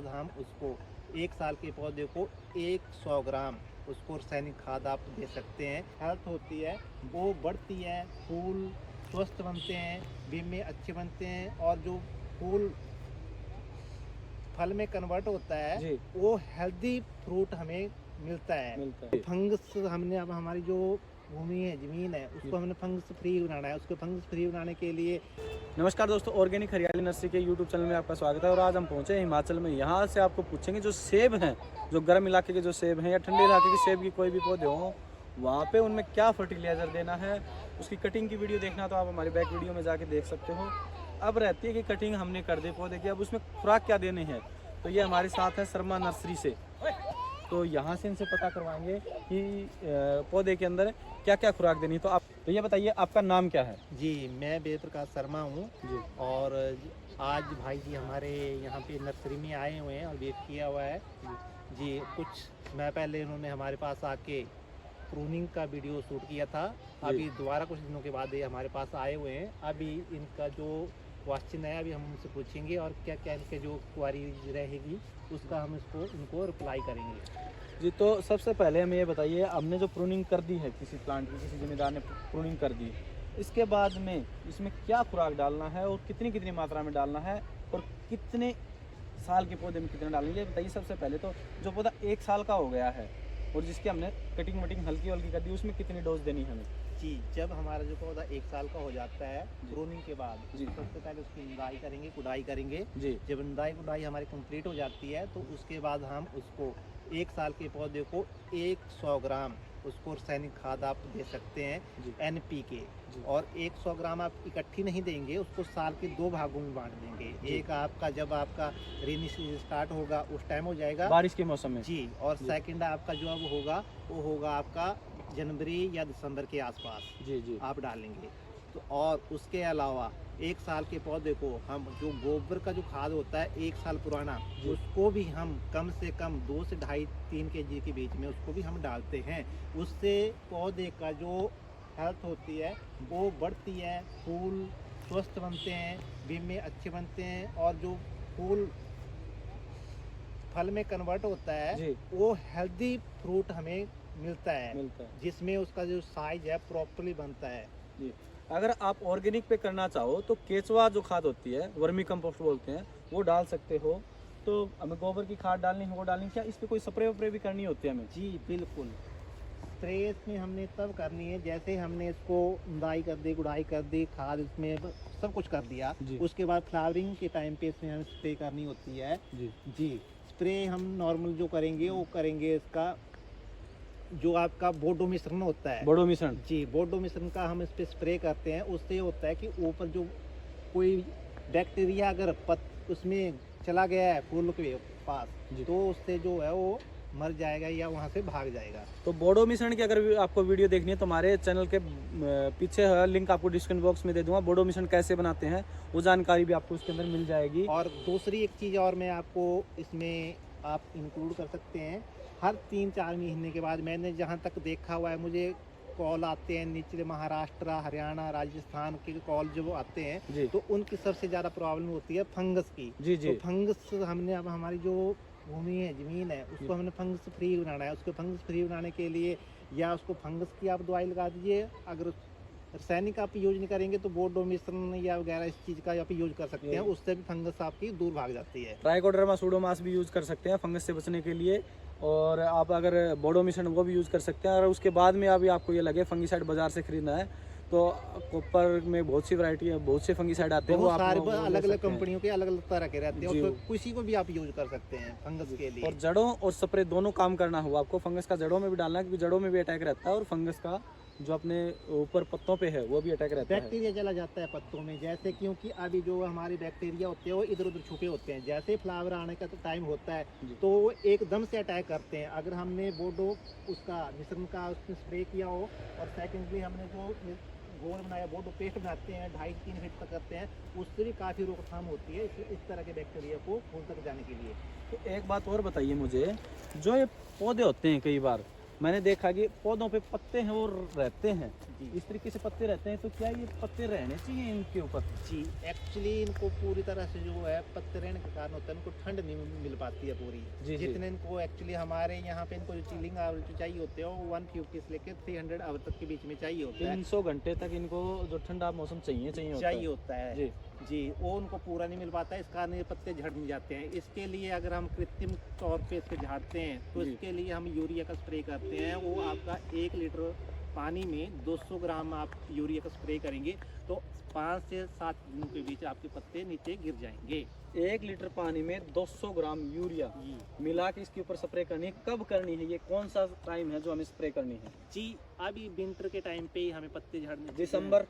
बाद हम उसको 1 साल के पौधे को 100 ग्राम उसको रासायनिक खाद आप दे सकते हैं। हेल्थ होती है वो बढ़ती है, फूल स्वस्थ बनते हैं, बीमे अच्छे बनते हैं और जो फूल फल में कन्वर्ट होता है जी वो हेल्दी फ्रूट हमें मिलता है। फंगस हमने अब हमारी जो भूमि है, ज़मीन है, उसको हमने फंगस फ्री बनाना है। उसको फंगस फ्री बनाने के लिए नमस्कार दोस्तों, ऑर्गेनिक हरियाली नर्सरी के यूट्यूब चैनल में आपका स्वागत है। और आज हम पहुंचे हैं हिमाचल में। यहाँ से आपको पूछेंगे जो सेब हैं, जो गर्म इलाके के जो सेब हैं या ठंडे इलाके के सेब की कोई भी पौधे हों, वहाँ पे उनमें क्या फर्टिलाइज़र देना है, उसकी कटिंग की वीडियो देखना तो आप हमारी बैक वीडियो में जाके देख सकते हो। अब रहती है कि कटिंग हमने कर दी पौधे की, अब उसमें खुराक क्या देनी है, तो ये हमारे साथ है शर्मा नर्सरी से। तो यहाँ से इनसे पता करवाएंगे कि पौधे के अंदर क्या क्या खुराक देनी है। तो ये बताइए आपका नाम क्या है? जी, मैं वेद प्रकाश शर्मा हूँ जी और आज भाई जी हमारे यहाँ पे नर्सरी में आए हुए हैं और वेट किया हुआ है। जी, कुछ समय पहले इन्होंने हमारे पास आके प्रूनिंग का वीडियो शूट किया था। अभी दोबारा कुछ दिनों के बाद ये हमारे पास आए हुए हैं। अभी इनका जो क्वेश्चन है अभी हम उनसे पूछेंगे और क्या क्या इनके जो क्वारी रहेगी उसका हम इनको रिप्लाई करेंगे। जी, तो सबसे पहले हमें ये बताइए, हमने जो प्रूनिंग कर दी है किसी प्लांट की, किसी जमींदार ने प्रूनिंग कर दी, इसके बाद में इसमें क्या खुराक डालना है और कितनी कितनी मात्रा में डालना है और कितने साल के पौधे में कितना डालना है, ये बताइए। सबसे पहले तो जो पौधा 1 साल का हो गया है और जिसकी हमने कटिंग वटिंग हल्की हल्की कर दी, उसमें कितनी डोज देनी है हमें? जी, जब हमारा जो पौधा 1 साल का हो जाता है प्रूनिंग के बाद जी सबसे पहले उसकी निदाई करेंगे, गुड़ाई करेंगे। जी जब निदाई गुड़ाई हमारी कंप्लीट हो जाती है तो उसके बाद हम उसको 1 साल के पौधे को 100 ग्राम उसको रासायनिक खाद आप दे सकते हैं, जी NPK। जी और 100 ग्राम आप इकट्ठी नहीं देंगे, उसको साल के 2 भागों में बांट देंगे। एक आपका जब आपका रेनी सीजन स्टार्ट होगा उस टाइम हो जाएगा बारिश के मौसम में। जी, और जी। सेकंड आपका जो अब होगा वो होगा आपका जनवरी या दिसंबर के आसपास जी जी आप डालेंगे। तो और उसके अलावा 1 साल के पौधे को हम जो गोबर का जो खाद होता है 1 साल पुराना, उसको भी हम कम से कम 2 से 2.5-3 kg के बीच में उसको भी हम डालते हैं। उससे पौधे का जो हेल्थ होती है वो बढ़ती है, फूल स्वस्थ बनते हैं, बीमे अच्छे बनते हैं और जो फूल फल में कन्वर्ट होता है जी वो हेल्दी फ्रूट हमें मिलता है, मिलता है। जिसमें उसका जो साइज है प्रॉपर्ली बनता है। जी, अगर आप ऑर्गेनिक पे करना चाहो तो केचुआ जो खाद होती है, वर्मी कंपोस्ट बोलते हैं, वो डाल सकते हो। तो हमें गोबर की खाद डालनी है, वो डालनी, क्या इस पे कोई स्प्रे वप्रे भी करनी होती है हमें? जी बिल्कुल, स्प्रे इसमें हमने तब करनी है जैसे हमने इसको निदाई कर दी, गुड़ाई कर दी, खाद इसमें सब कुछ कर दिया। जी उसके बाद फ्लावरिंग के टाइम पे इसमें हमें स्प्रे करनी होती है। जी जी, स्प्रे हम नॉर्मल जो करेंगे वो करेंगे इसका जो आपका बोडो मिश्रण होता है। बड़ो मिश्रण। जी, बोडो मिश्रण का हम इस पे स्प्रे करते हैं। उससे होता है कि ऊपर जो कोई बैक्टीरिया अगर उसमें चला गया है फूल के पास जी। तो उससे जो है वो मर जाएगा या वहाँ से भाग जाएगा। तो बोडो मिश्रण की अगर आपको वीडियो देखनी है तो हमारे चैनल के पीछे है लिंक, आपको डिस्क्रिप्शन बॉक्स में दे दूंगा। बोडो मिश्रण कैसे बनाते हैं वो जानकारी भी आपको उसके अंदर मिल जाएगी। और दूसरी एक चीज़ और मैं आपको इसमें आप इंक्लूड कर सकते हैं, हर 3-4 महीने के बाद मैंने जहाँ तक देखा हुआ है, मुझे कॉल आते हैं निचले महाराष्ट्र, हरियाणा, राजस्थान के कॉल जो आते हैं जी तो उनकी सबसे ज़्यादा प्रॉब्लम होती है फंगस की। जी जी तो फंगस हमने अब हमारी जो भूमि है, ज़मीन है, उसको हमने फंगस फ्री बनाना है। उसको फंगस फ्री बनाने के लिए या उसको फंगस की आप दवाई लगा दीजिए। अगर रासायनिक आप यूज नहीं करेंगे तो बोडो मिश्रण या वगैरह इस चीज़ का आप यूज कर सकते हैं, उससे भी फंगस आपकी दूर भाग जाती है। ट्राइकोडर्मा सूडोमास भी यूज कर सकते हैं फंगस से बचने के लिए। और आप अगर बोडो मिश्रण वो भी यूज कर सकते हैं। और उसके बाद में अभी आपको ये लगे फंगीसाइड बाजार से खरीदना है तो कॉपर में बहुत सी वैरायटी है, बहुत से फंगीसाइड आते हैं, वो आप सारे अलग अलग कंपनियों के अलग अलग तरह के रहते हैं जी। और किसी को भी आप यूज कर सकते हैं फंगस के लिए। और जड़ों और स्प्रे दोनों काम करना हो आपको। फंगस का जड़ों में भी डालना है क्योंकि जड़ों में भी अटैक रहता है और फंगस का जो अपने ऊपर पत्तों पे है वो भी अटैक रहता है। बैक्टीरिया चला जाता है पत्तों में, जैसे क्योंकि अभी जो हमारे बैक्टीरिया होते हैं वो इधर उधर छुपे होते हैं। जैसे फ्लावर आने का टाइम होता है तो वो एकदम से अटैक करते हैं। अगर हमने बोडो उसका मिश्रण का उसमें स्प्रे किया हो और सेकेंडली हमने जो घोल बनाया, बोडो पेस्ट बनाते हैं 2.5-3 फीट तक करते हैं, उससे भी काफ़ी रोकथाम होती है इस तरह के बैक्टीरिया को फूल तक जाने के लिए। तो एक बात और बताइए मुझे, जो ये पौधे होते हैं कई बार मैंने देखा कि पौधों पे पत्ते हैं वो रहते हैं, जी इस तरीके से पत्ते रहते हैं, तो क्या ये पत्ते रहने चाहिए इनके ऊपर? जी, एक्चुअली इनको पूरी तरह से जो है पत्ते रहने के कारण होता है, इनको ठंड नहीं मिल पाती है पूरी। जी, जी। जितने इनको एक्चुअली हमारे यहाँ पे इनको जो चिलिंग आवर जो चाहिए होते हैं वो 150 से लेकर 300 आवर तक के बीच में चाहिए होता है। 300 घंटे तक इनको जो ठंडा मौसम चाहिए चाहिए होता है जी। जी, वो उनको पूरा नहीं मिल पाता है, इस कारण ये पत्ते झड़ नहीं जाते हैं। इसके लिए अगर हम कृत्रिम तौर पे इसको झाड़ते हैं तो जी। इसके लिए हम यूरिया का स्प्रे करते हैं। वो आपका 1 लीटर पानी में 200 ग्राम आप यूरिया का स्प्रे करेंगे तो 5 से 7 दिनों के बीच आपके पत्ते नीचे गिर जाएंगे। 1 लीटर पानी में 200 ग्राम यूरिया जी मिला के इसके ऊपर स्प्रे करनी है। कब करनी है, ये कौन सा टाइम है जो हमें स्प्रे करनी है? जी, अभी विंटर के टाइम पे ही हमें पत्ते झड़ने दिसंबर?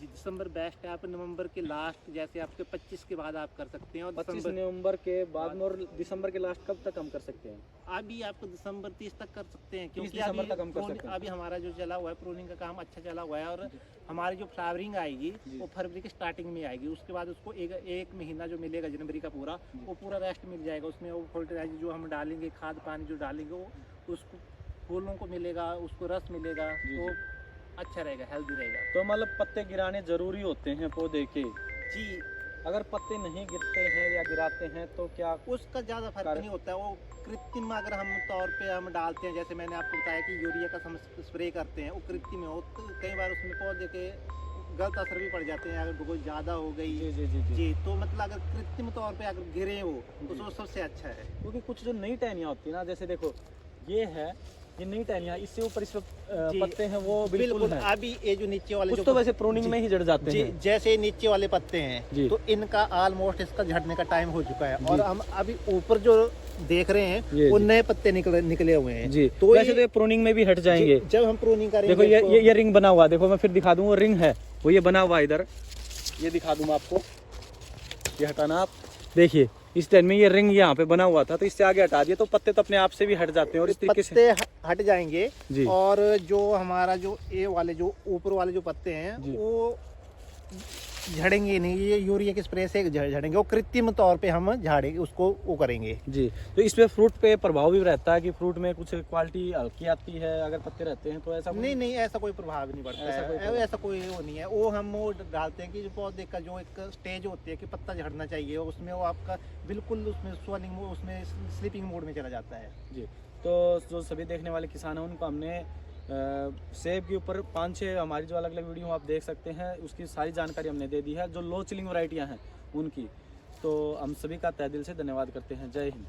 जी, दिसंबर बेस्ट है। आप नवंबर के लास्ट जैसे आपके 25 के बाद आप कर सकते हैं। और 25 दिसंबर नवंबर के बाद में, और दिसंबर के लास्ट कब तक हम कर सकते हैं? अभी आपको दिसंबर 30 तक कर सकते हैं, 30 क्योंकि दिसंबर अभी तक हम कर सकते हैं। अभी हमारा जो चला हुआ है प्रूनिंग का काम अच्छा चला हुआ है, और हमारी जो फ्लावरिंग आएगी जी। वो फरवरी की स्टार्टिंग में आएगी। उसके बाद उसको एक महीना जो मिलेगा जनवरी का पूरा, वो पूरा रेस्ट मिल जाएगा। उसमें वो फर्टिलाइजर जो हम डालेंगे, खाद पानी जो डालेंगे, वो उसको फूलों को मिलेगा, उसको रस मिलेगा, जी, तो जी। अच्छा रहेगा, हेल्दी रहेगा। तो मतलब पत्ते गिराने जरूरी होते हैं पौधे के? जी, अगर पत्ते नहीं गिरते हैं या गिराते हैं तो क्या? उसका ज़्यादा फर्क कारण- नहीं होता है। वो कृत्रिम अगर हम तौर पे हम डालते हैं, जैसे मैंने आपको बताया कि यूरिया का हम स्प्रे करते हैं, वो कृत्रिम हो तो कई बार उसमें पौधे के गलत असर भी पड़ जाते हैं। अगर बहुत ज़्यादा हो गई जी जी जी जी, जी, तो मतलब अगर कृत्रिम तौर पे अगर गिरे वो तो जी। वो सबसे अच्छा है। क्योंकि कुछ जो नई टहनियाँ होती है ना, जैसे देखो ये है, ये नई टहनियाँ, इससे ऊपर इस पे जी, पत्ते हैं वो बिल्कुल बिल्कुल। हैं। अभी ये जो नीचे वाले कुछ जो तो वैसे प्रूनिंग जी, में ही जड़ जाते जी, हैं। जैसे नीचे वाले पत्ते हैं जी। तो इनका ऑलमोस्ट इसका झड़ने का टाइम हो चुका है, जी। और हम अभी ऊपर जो देख रहे हैं जी, वो जी। नए पत्ते निकले हुए हैं। जी, तो वैसे तो ये प्रूनिंग में भी हट जाएंगे। जब हम प्रूनिंग करेंगे देखो इसको- ये रिंग बना हुआ है, देखो मैं फिर दिखा दूँ, वो रिंग है, वो ये बना हुआ है इधर, ये दिखा दूँ मैं आपको, ये हटाना आप देखिए, इस टाइम में ये रिंग यहाँ पे बना हुआ था, तो इससे आगे हटा दिए तो पत्ते तो अपने आप से भी हट जाते हैं, और इस तरीके से पत्ते हट जाएंगे। जी। और जो हमारा जो ए वाले जो ऊपर वाले जो पत्ते हैं जी। वो झड़ेंगे नहीं, ये यूरिया के स्प्रे से झड़ेंगे। वो कृत्रिम तौर पे हम झाड़ेंगे, उसको वो करेंगे। जी। तो इस पे फ्रूट पे प्रभाव भी रहता है कि फ्रूट में कुछ क्वालिटी हल्की आती है अगर पत्ते रहते हैं, तो ऐसा कुछ- नहीं नहीं, ऐसा कोई प्रभाव नहीं पड़ता ऐसा कोई है। प्रभाव- ऐसा कोई वो नहीं है। वो हम वो डालते हैं कि जो पौधे का जो एक स्टेज होती है कि पत्ता झड़ना चाहिए, उसमें वो आपका बिल्कुल उसमें स्वेलिंग उसमें स्लीपिंग मोड में चला जाता है। जी। तो जो सभी देखने वाले किसान हैं उनको हमने सेब के ऊपर 5-6 हमारी जो अलग अलग वीडियो आप देख सकते हैं, उसकी सारी जानकारी हमने दे दी है, जो लो चिलिंग वैरायटियां हैं उनकी। तो हम सभी का तहे दिल से धन्यवाद करते हैं। जय हिंद।